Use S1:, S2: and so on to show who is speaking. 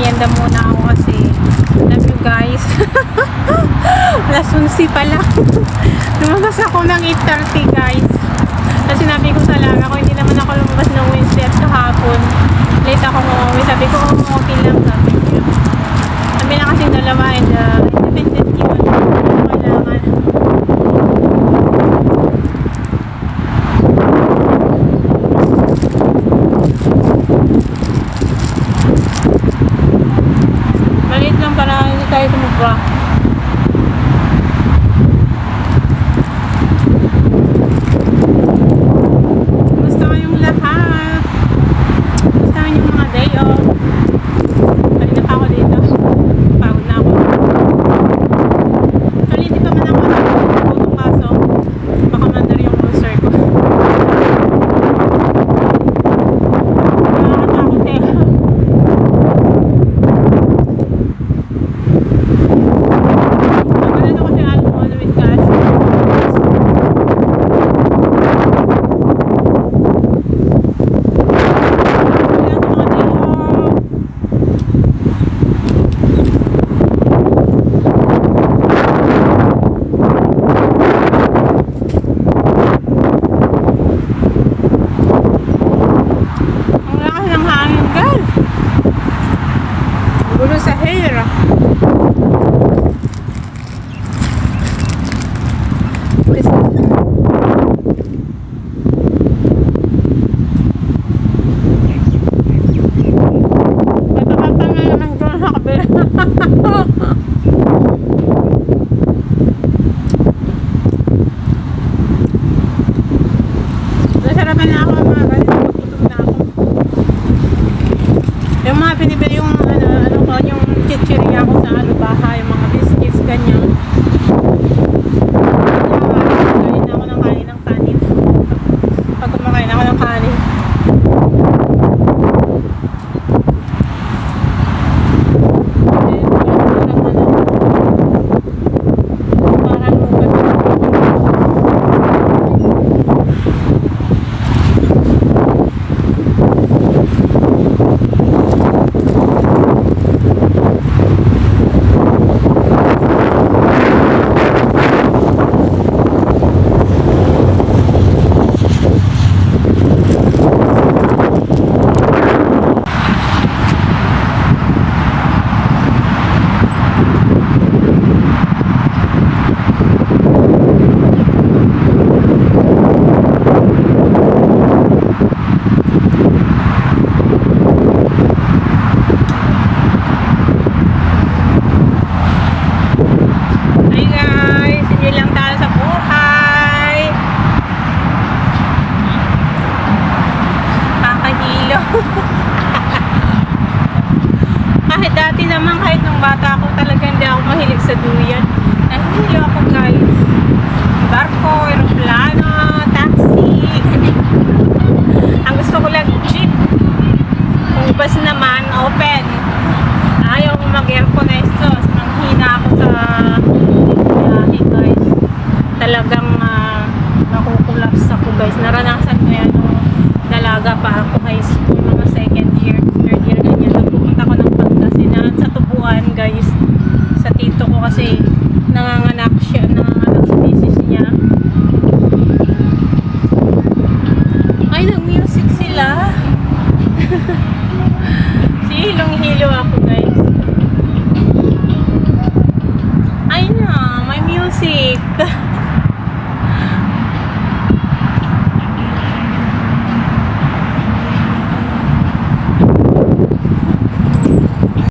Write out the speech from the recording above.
S1: magmerienda muna ako kasi love you guys. Alas 11 pa lang. Lumabas ako ng 8:30 guys. Kasi sinabi ko sa lara ko, hindi naman ako lumabas ng Wednesday at kahapon. Late ako umuwi. Sabi ko, okay lang. Sabi niya. Kami na kasi dalawa and independent yun. Kailangan. Maliit lang para hindi tayo tumubra. Gusto kayong lahat. Gusto kayong mga day off. Balik na pa ako dito. Pagod na ako. Actually, hindi pa man ako natutong kaso. Baka mandar yung ulcer ko. Nakakatakot eh. Maganda kasi alam mo, Luis Cash. Gulo sa hair. Matapapang na naman doon sa kabila. Nasarapan na ako mga ganito. Gutom na ako. Yung mga pinibili yung yung chichirya ko sa alubaha, yung mga biscuits, ganyan. Kain ako ng kain ng kanin. Pag kumakain ako ng kanin. Parang kahit dati naman, kahit nung bata ako talaga hindi ako mahilig sa duyan. Nahihilo ako guys. Barko, aeroplano, taxi. Ang gusto ko lang jeep. Kung bus naman, open. Ayaw ko mag-aircon exhaust. Nanghina ako sa biyahe guys. Talagang nakukulaps ako guys. Naranasan ko yan nung dalaga pa ako high school, mga second year, third year ganyan. Nagpupunta ko ng Pangasinan sa Tubuan guys, sa tito ko kasi nanganganak sa misis niya. Ay, nag-music sila. Hilong-hilo ako